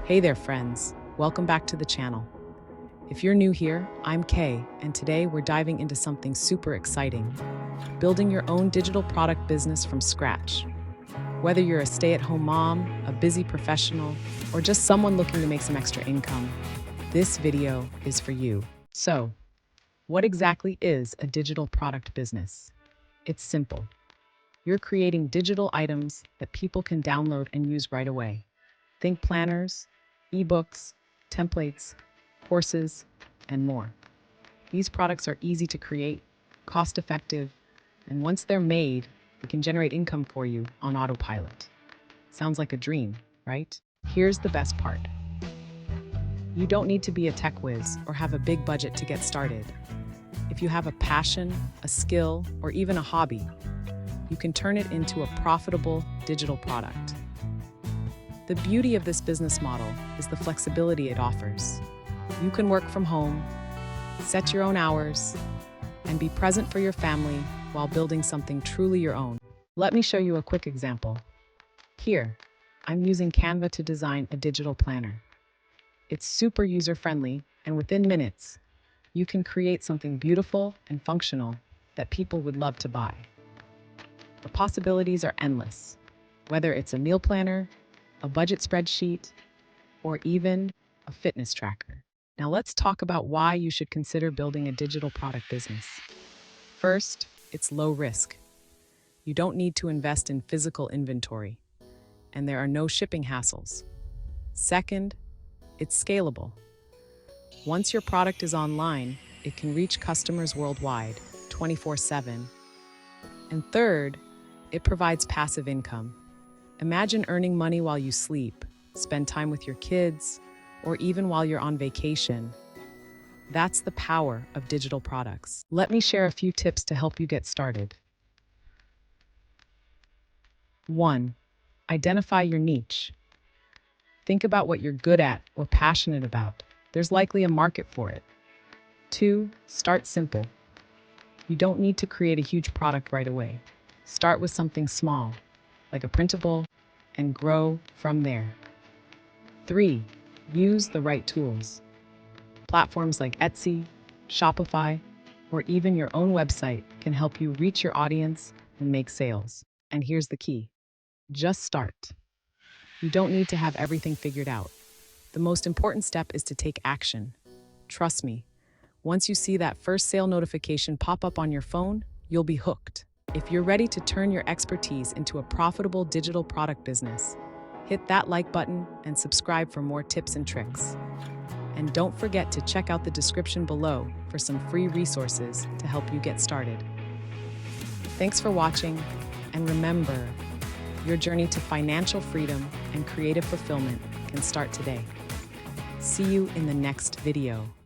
Hey there, friends. Welcome back to the channel. If you're new here, I'm Kay, and today we're diving into something super exciting: building your own digital product business from scratch. Whether you're a stay-at-home mom, a busy professional, or just someone looking to make some extra income, this video is for you. So, what exactly is a digital product business? It's simple. You're creating digital items that people can download and use right away. Think planners, ebooks, templates, courses, and more. These products are easy to create, cost-effective, and once they're made, they can generate income for you on autopilot. Sounds like a dream, right? Here's the best part. You don't need to be a tech whiz or have a big budget to get started. If you have a passion, a skill, or even a hobby, you can turn it into a profitable digital product. The beauty of this business model is the flexibility it offers. You can work from home, set your own hours, and be present for your family while building something truly your own. Let me show you a quick example. Here, I'm using Canva to design a digital planner. It's super user-friendly, and within minutes, you can create something beautiful and functional that people would love to buy. The possibilities are endless, whether it's a meal planner, a budget spreadsheet, or even a fitness tracker. Now let's talk about why you should consider building a digital product business. First, it's low risk. You don't need to invest in physical inventory, and there are no shipping hassles. Second, it's scalable. Once your product is online, it can reach customers worldwide, 24/7. And third, it provides passive income. Imagine earning money while you sleep, spend time with your kids, or even while you're on vacation. That's the power of digital products. Let me share a few tips to help you get started. 1. Identify your niche. Think about what you're good at or passionate about. There's likely a market for it. 2. Start simple. You don't need to create a huge product right away. Start with something small, like a printable, and grow from there. 3. Use the right tools. Platforms like Etsy, Shopify, or even your own website can help you reach your audience and make sales. And here's the key: just start. You don't need to have everything figured out. The most important step is to take action. Trust me, once you see that first sale notification pop up on your phone, you'll be hooked. If you're ready to turn your expertise into a profitable digital product business, hit that like button and subscribe for more tips and tricks. And don't forget to check out the description below for some free resources to help you get started. Thanks for watching, and remember, your journey to financial freedom and creative fulfillment can start today. See you in the next video.